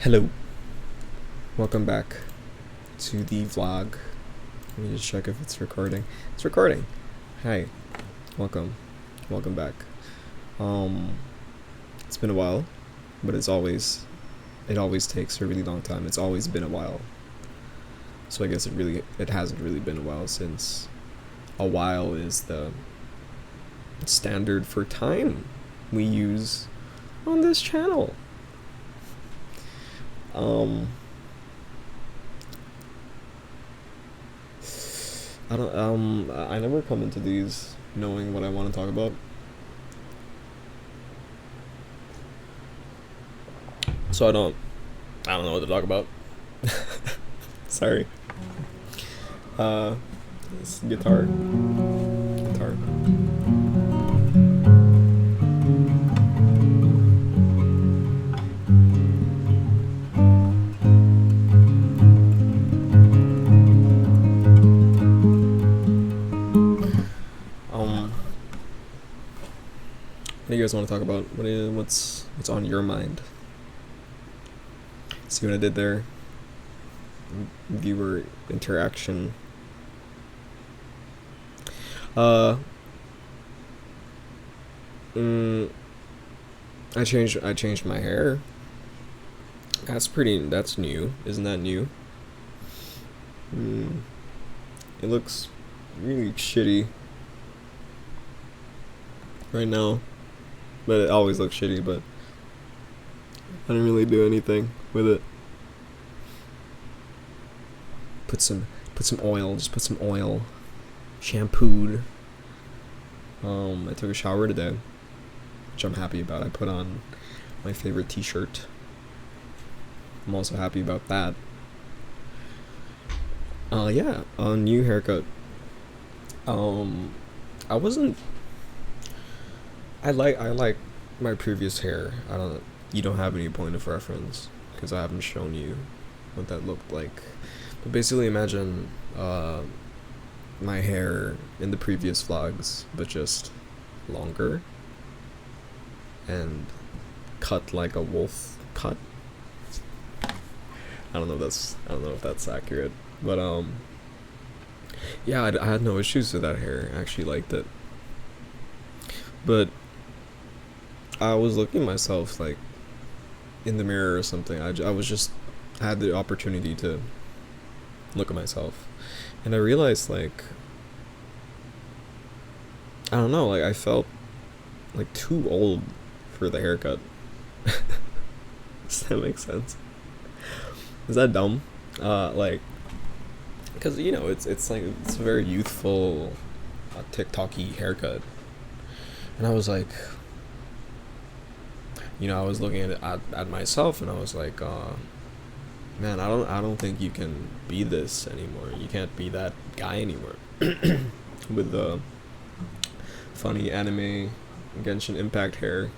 Hello, welcome back to the vlog. Let me just check if it's recording. It's recording. Hi, welcome back. It's been a while, but it always takes a really long time. It's always been a while. So I guess it hasn't really been a while, since a while is the standard for time we use on this channel. I never come into these knowing what I want to talk about. So I don't know what to talk about. Sorry. This guitar. What do you guys want to talk about? What's on your mind? See what I did there? Viewer interaction. I changed my hair. That's new. Isn't that new? It looks really shitty right now. But it always looks shitty, but I didn't really do anything with it. Put some oil. Shampooed. I took a shower today, which I'm happy about. I put on my favorite t-shirt. I'm also happy about that. Yeah, a new haircut. I like my previous hair. You don't have any point of reference because I haven't shown you what that looked like. But basically, imagine my hair in the previous vlogs, but just longer and cut like a wolf cut. I don't know if that's accurate, but yeah, I had no issues with that hair. I actually liked it, but I was looking at myself like in the mirror or something. I had the opportunity to look at myself, and I realized, like, I don't know, like I felt like too old for the haircut. Does that make sense? Is that dumb? Like, because it's like it's a very youthful, TikTok-y haircut, and I was like, I was looking at myself, and I was like, man, I don't think you can be this anymore. You can't be that guy anymore. With the funny anime Genshin Impact hair.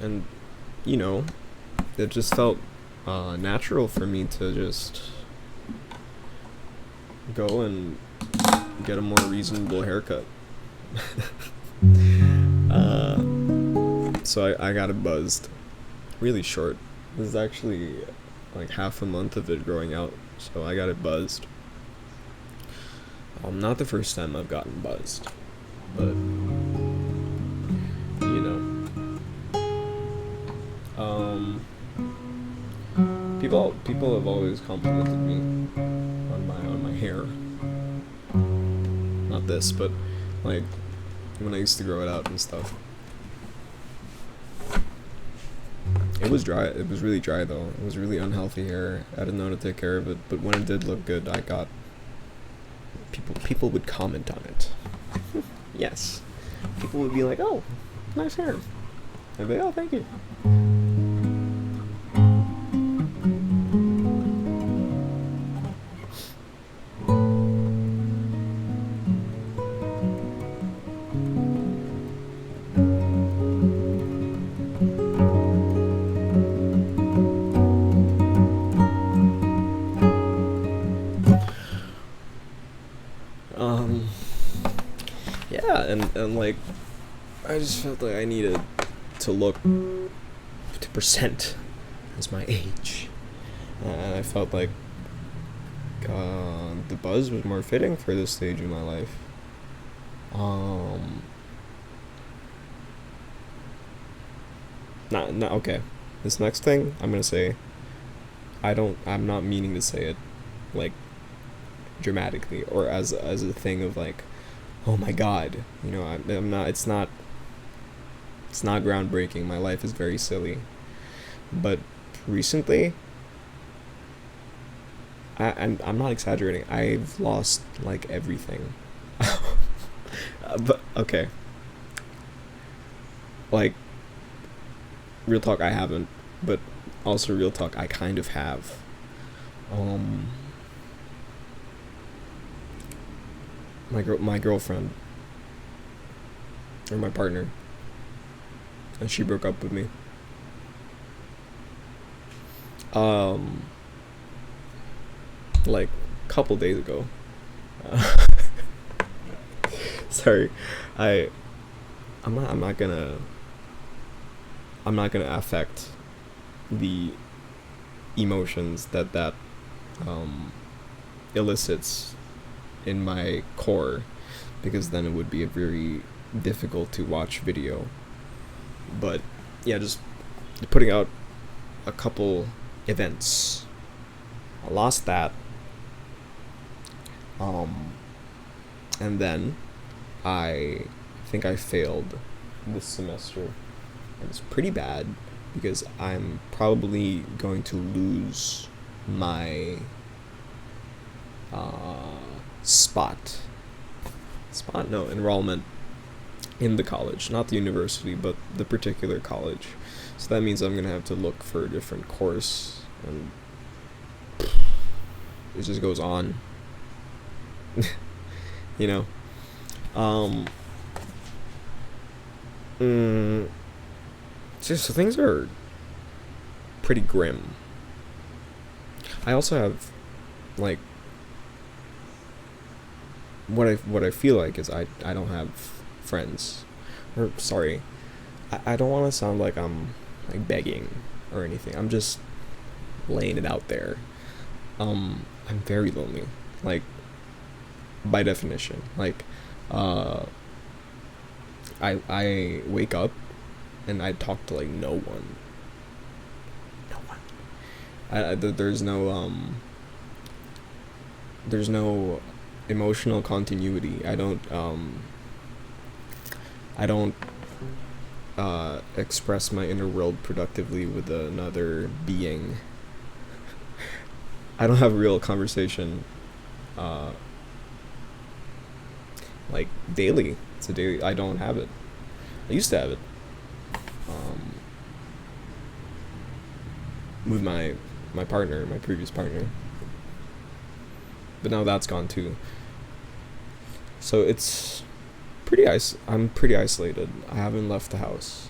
And it just felt natural for me to just go and get a more reasonable haircut. So I got it buzzed really short. This is actually like half a month of it growing out, so I got it buzzed. Not the first time I've gotten buzzed, but people have always complimented me on my hair. Not this, but like when I used to grow it out and stuff. It was dry. It was really dry though. It was really unhealthy hair. I didn't know how to take care of it, but when it did look good, I got people would comment on it. Yes, people would be like, "Oh, nice hair." I'd be like, "Oh, thank you." and like I just felt like I needed to look to present as my age, and I felt like the buzz was more fitting for this stage of my life. Not okay. This next thing I'm gonna say, I'm not meaning to say it like dramatically or as a thing of like, oh my god, I'm not. It's not groundbreaking. My life is very silly, but recently, and I'm not exaggerating. I've lost like everything. But okay, like real talk, I haven't, but also real talk, I kind of have. Um, my girlfriend or my partner, and she broke up with me. Um, like couple days ago. Sorry, I I'm not gonna affect the emotions that um elicits in my core, because then it would be a very difficult to watch video. But yeah, just putting out a couple events. I lost that. Um, and then I think I failed this semester. And it's pretty bad because I'm probably going to lose my spot. No, enrollment in the college, not the university, but the particular college. So that means I'm going to have to look for a different course, and it just goes on. you know? Um, so things are pretty grim. I also have, like, what I feel like is I don't have friends. Or, sorry, I don't want to sound like I'm, like, begging or anything. I'm just laying it out there. I'm very lonely. Like, by definition. Like, I wake up and I talk to, like, no one. No one. There's no emotional continuity. I don't express my inner world productively with another being. I don't have real conversation like daily. It's a daily. I don't have it. I used to have it with my partner, my previous partner, but now that's gone too. So it's I'm pretty isolated. I haven't left the house.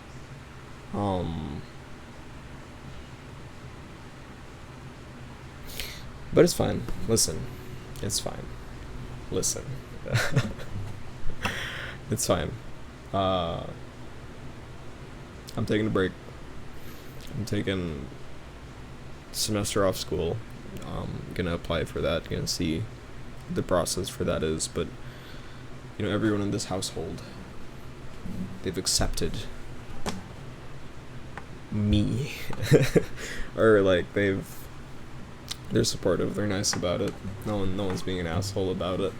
But it's fine. Listen, it's fine. Listen, it's fine. I'm taking a break. I'm taking semester off school. Gonna apply for that. Gonna see the process for that is, but everyone in this household, they've accepted me, or like they're supportive. They're nice about it. No one's being an asshole about it.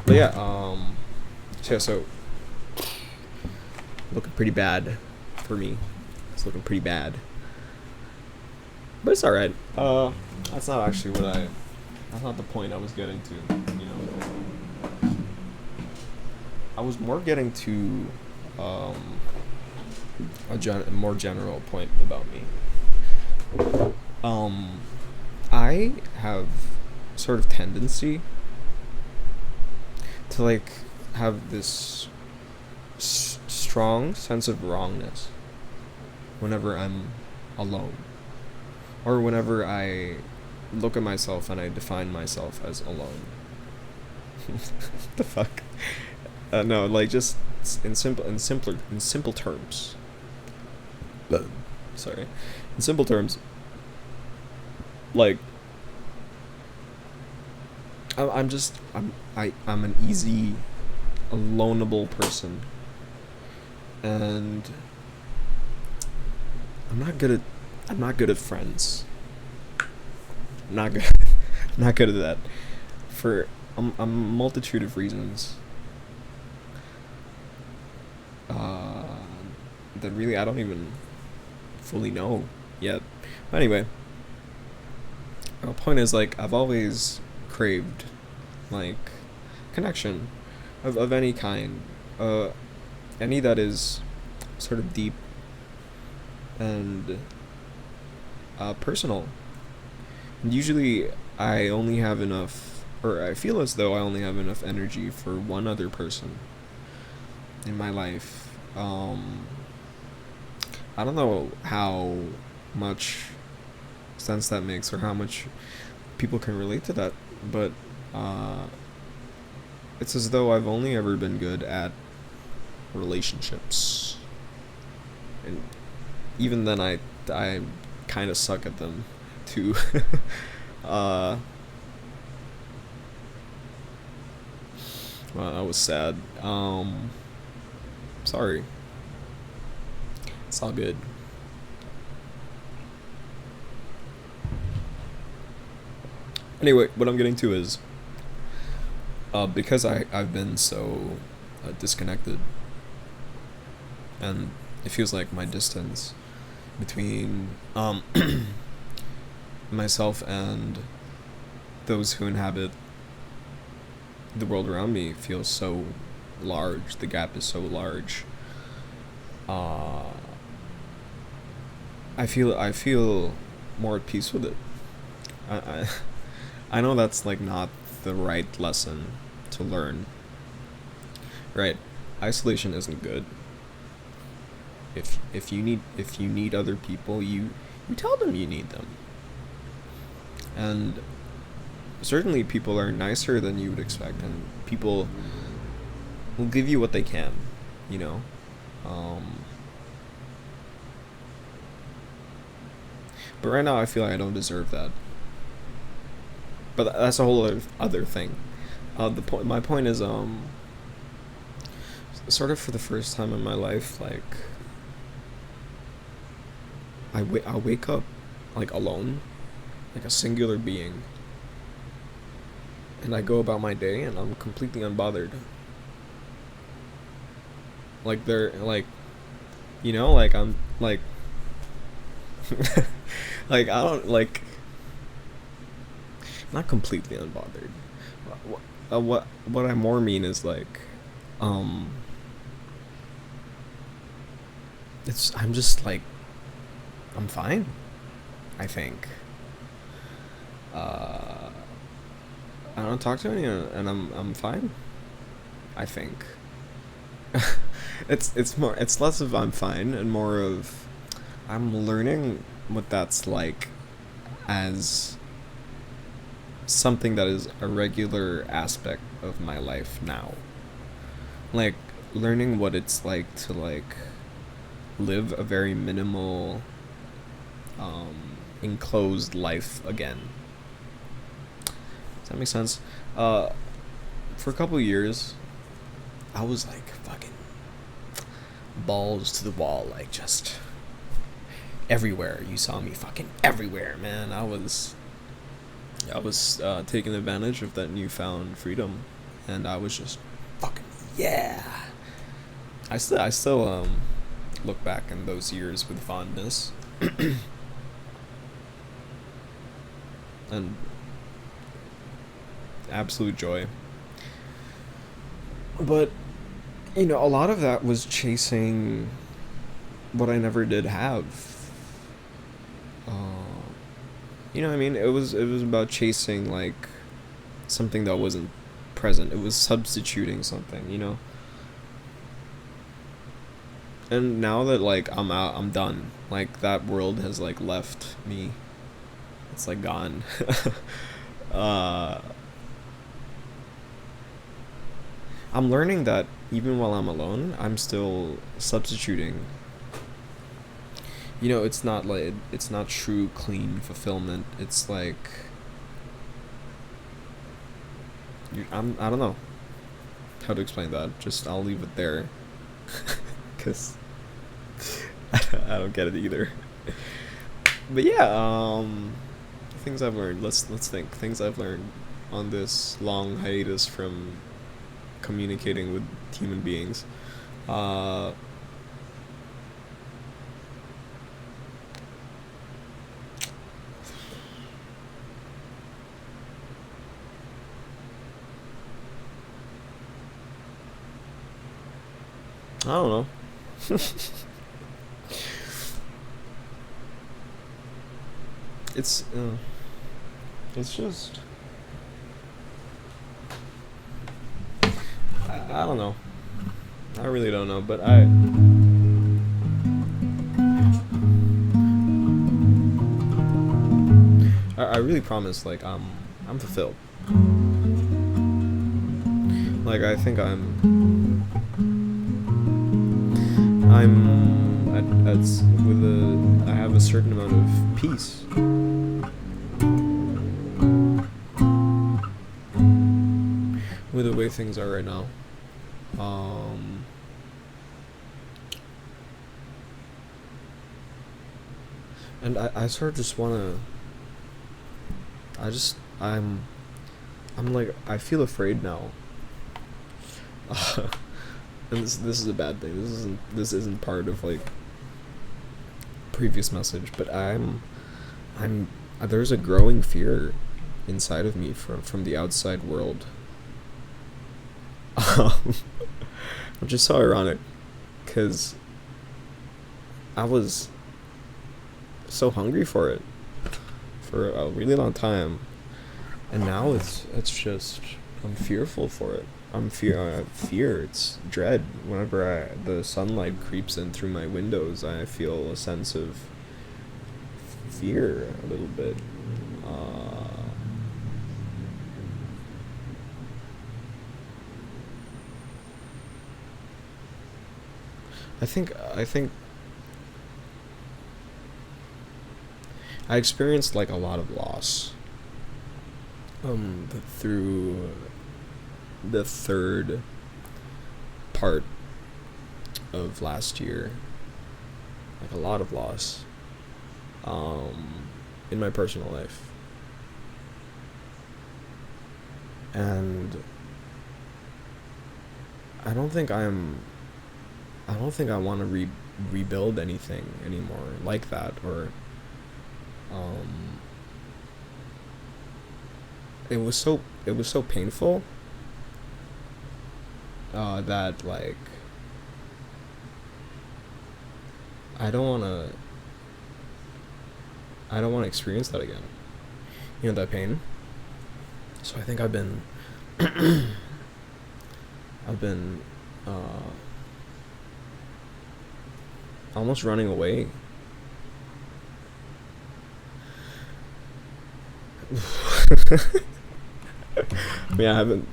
But yeah, so looking pretty bad for me. It's looking pretty bad, but it's all right. That's not actually that's not the point I was getting to. I was more getting to a more general point about me. I have sort of tendency to like have this strong sense of wrongness. whenever I'm alone, or whenever I look at myself and I define myself as alone. The fuck? No, like just in simple terms. Sorry, in simple terms, like I'm an easy, aloneable person, and I'm not good at I'm not good at friends. I'm not good. I'm not good at that for a multitude of reasons. Uh, that really I don't even fully know yet. But anyway, my point is like I've always craved like connection of any kind, any that is sort of deep and personal. And usually, I only have enough, or I feel as though I only have enough energy for one other person in my life. I don't know how much sense that makes or how much people can relate to that, but uh, it's as though I've only ever been good at relationships, and even then, I kind of suck at them too. uh, well, that was sad. Sorry. It's all good. Anyway, what I'm getting to is because I've been so disconnected, and it feels like my distance between myself and those who inhabit the world around me feels so large. The gap is so large. Uh, I feel more at peace with it. I I know that's like not the right lesson to learn. Right? Isolation isn't good. If you need other people, you tell them you need them. And certainly people are nicer than you would expect, and people will give you what they can, you know. Um, but right now I feel like I don't deserve that. But that's a whole other thing. My point is sort of for the first time in my life, like I wake up like alone, like a singular being, and I go about my day and I'm completely unbothered. Like they're like, like I'm like like I don't like not completely unbothered. What I more mean is like um it's I'm just like I'm fine, I think. Uh I don't talk to anyone and I'm fine, I think. It's less of I'm fine and more of I'm learning what that's like as something that is a regular aspect of my life now. Like learning what it's like to like live a very minimal enclosed life again. Does that make sense? For a couple years I was like fucking balls to the wall, like just everywhere. You saw me fucking everywhere, man. I was taking advantage of that newfound freedom, and I was just fucking yeah. I still look back in those years with fondness, and absolute joy. But a lot of that was chasing what I never did have. You know what I mean? It was about chasing like something that wasn't present. It was substituting something, And now that like I'm out, I'm done. Like that world has like left me. It's like gone. uh, I'm learning that even while I'm alone, I'm still substituting. You know, it's not like it's not true clean fulfillment. It's like I don't know how to explain that. Just I'll leave it there, cause I don't get it either. But yeah, things I've learned. Let's think things I've learned on this long hiatus from communicating with human beings. Uh, I don't know. It's uh, it's just I don't know. I really don't know, but I really promise. Like I'm fulfilled. Like I think I'm at with a I have a certain amount of peace with the way things are right now. Um, and I sort of just wanna. I just I'm like I feel afraid now. And this is a bad thing. This isn't part of like previous message, but I'm there's a growing fear inside of me from the outside world. Um, which is so ironic, because I was so hungry for it for a really long time, and now it's just I'm fearful for it. Fear. It's dread. Whenever the sunlight creeps in through my windows, I feel a sense of fear a little bit. Uh, I think I experienced like a lot of loss. Through the third part of last year, like a lot of loss. In my personal life, and I don't think I'm. I don't think I want to rebuild anything anymore like that, or um, it was so painful that like I don't want to I don't want to experience that again. You know that pain. So I think I've been uh, almost running away. Yeah, I haven't.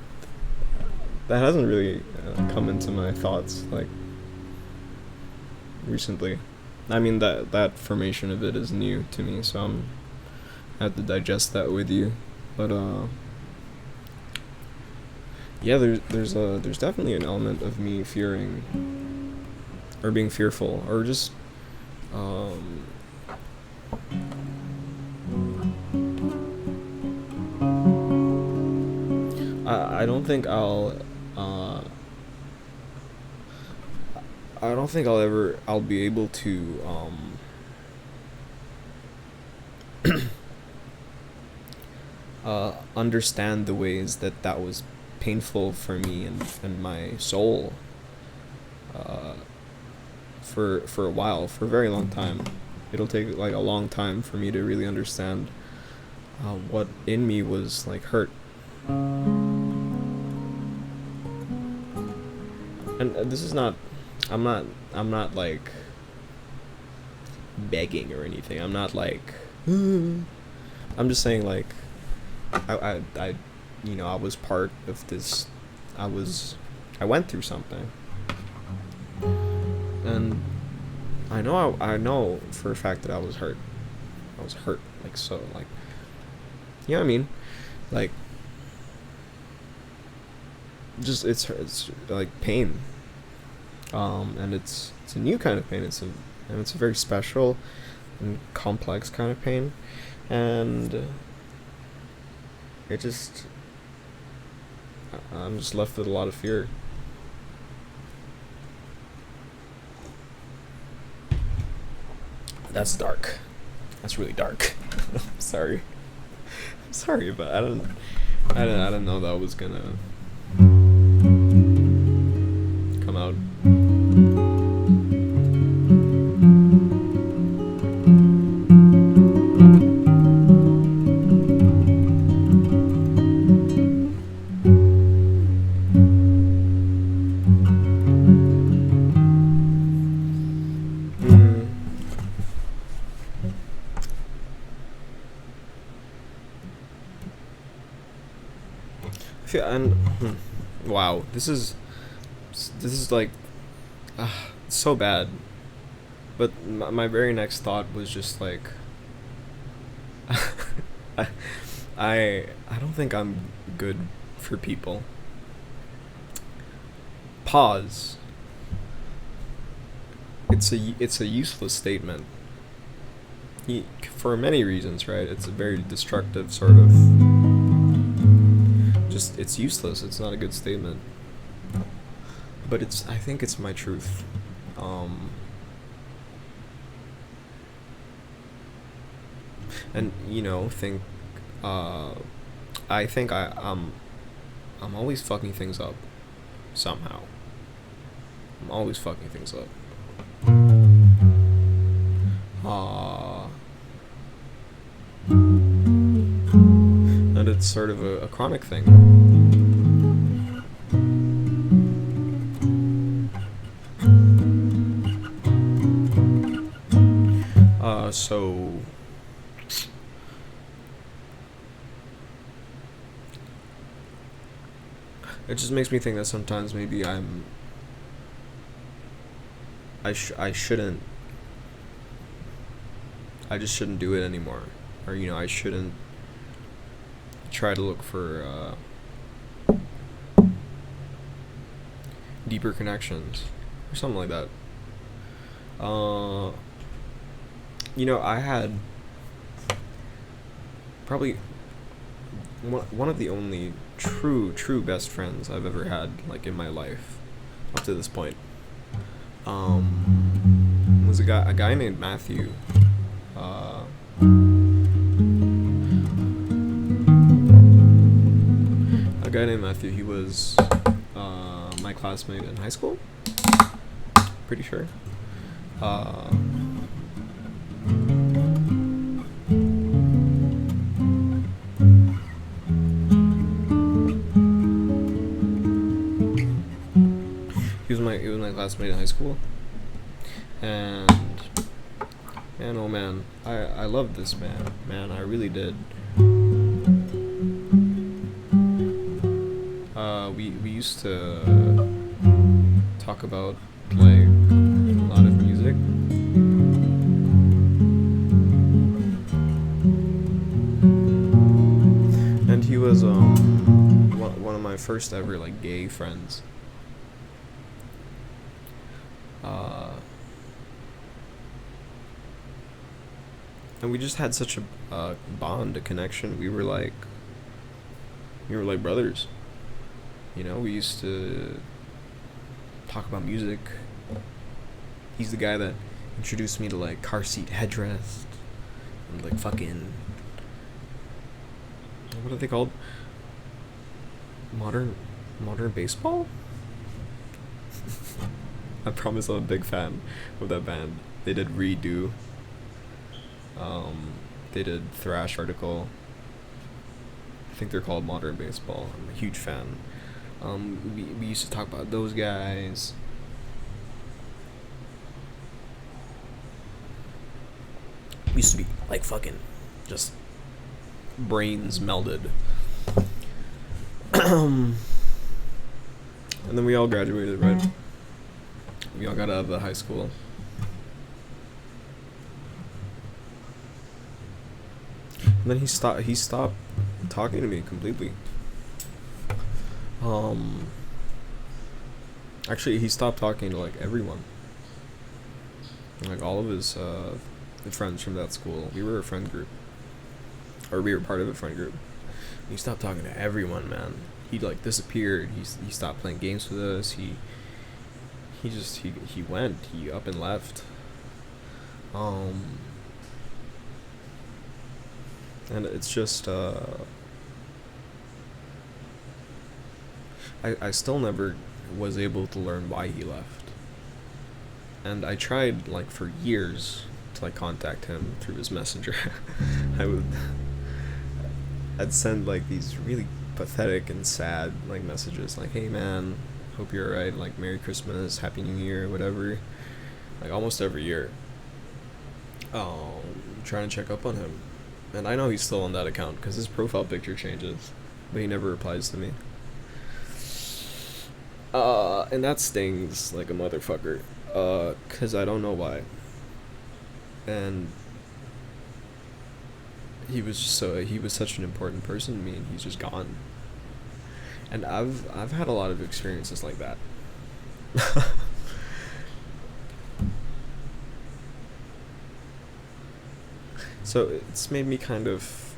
That hasn't really come into my thoughts like recently. I mean that formation of it is new to me, so I have to digest that with you. But yeah, there's definitely an element of me fearing or being fearful or just um I don't think uh I don't think I'll be able to understand the ways that was painful for me and my soul uh for a while, for a very long time. It'll take like a long time for me to really understand what in me was like hurt. And this is not I'm not I'm not like begging or anything. I'm not like I'm just saying like I I was part of this. I was I went through something, and I know for a fact that I was hurt. I was hurt, like, so, like, you know what I mean? Like, just it's like pain. And it's a new kind of pain. It's a very special and complex kind of pain, and it just I'm just left with a lot of fear. That's dark. That's really dark. Sorry. Sorry, but I don't know that was gonna come out. Mm. And wow, this is like so bad. But my very next thought was just like, I I don't think I'm good for people. Pause. It's a useless statement. For many reasons, right? It's a very destructive sort of. Just it's useless. It's not a good statement. But I think it's my truth. Um, and think. Uh, I think I'm always fucking things up somehow. I'm always fucking things up. Uh, and it's sort of a chronic thing. So it just makes me think that sometimes maybe I shouldn't. I just shouldn't do it anymore, or I shouldn't try to look for deeper connections or something like that. Uh, I had probably one of the only true best friends I've ever had, like, in my life up to this point. Was a guy named Matthew. Uh, a guy named Matthew. He was my classmate in high school. Pretty sure. Uh, he was my classmate in high school, and oh man, I loved this man, I really did. We used to talk about, like, a lot of music. And he was one of my first ever, like, gay friends. And we just had such a bond, a connection. We were like brothers. We used to talk about music. He's the guy that introduced me to, like, car seat headrest and, like, fucking, what are they called? Modern baseball? I promise I'm a big fan of that band. They did Redo. They did thrash article. I think they're called Modern Baseball. I'm a huge fan. We used to talk about those guys. used to be like fucking just brains melded. And then we all graduated, right? We all got out of the high school. And then he stopped talking to me completely. Actually, he stopped talking to like everyone. Like all of his friends from that school. We were a friend group, or we were part of a friend group. He stopped talking to everyone, man. He like disappeared. He stopped playing games with us. He went. He up and left. And it's just I still never was able to learn why he left. And I tried like for years to like contact him through his messenger. I'd send like these really pathetic and sad like messages like, "Hey man, hope you're alright, like Merry Christmas, Happy New Year," whatever. Like almost every year. Trying to check up on him. And I know he's still on that account because his profile picture changes, but he never replies to me. And that stings like a motherfucker. Cause I don't know why. And he was such an important person to me, and he's just gone. And I've had a lot of experiences like that. So it's made me kind of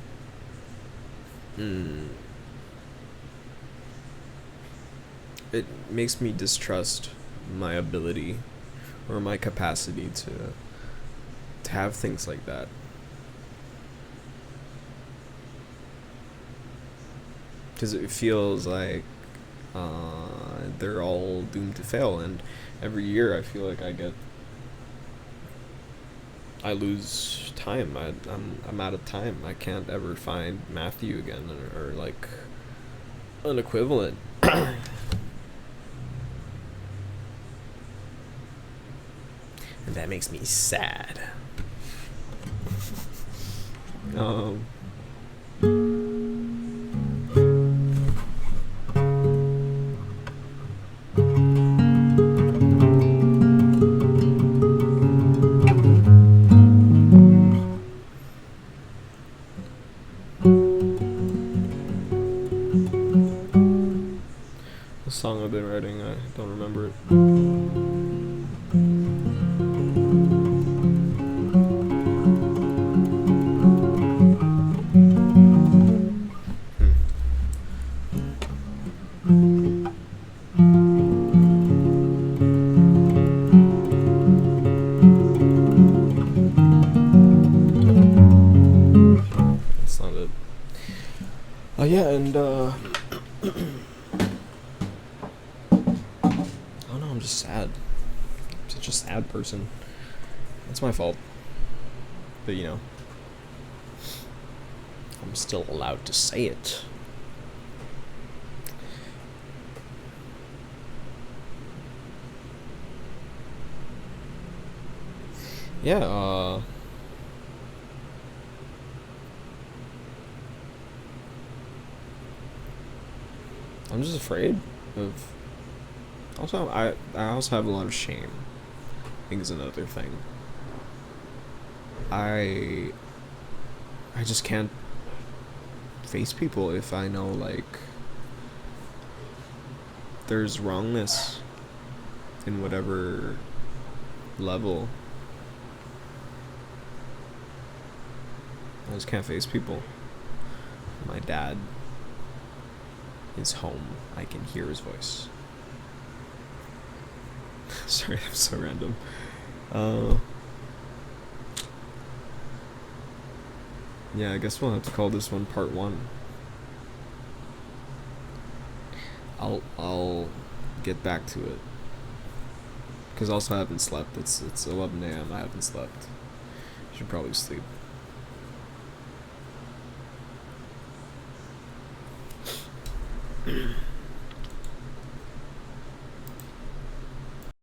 it makes me distrust my ability or my capacity to have things like that. Because it feels like they're all doomed to fail, and every year I feel like I lose time. I'm out of time. I can't ever find Matthew again, or like an equivalent. And that makes me sad. The song I've been writing, I don't remember it. That's not it. Yeah, and I don't know, I'm just sad. I'm such a sad person. That's my fault. But you know, I'm still allowed to say it. Yeah, I'm just afraid of. Also, I also have a lot of shame. I think is another thing. I just can't face people if I know like there's wrongness in whatever level. I just can't face people. My dad is home. I can hear his voice. Sorry, that was so random. Yeah, I guess we'll have to call this one part 1. I'll get back to it. Cause also I haven't slept. It's 11 a.m. I haven't slept. Should probably sleep.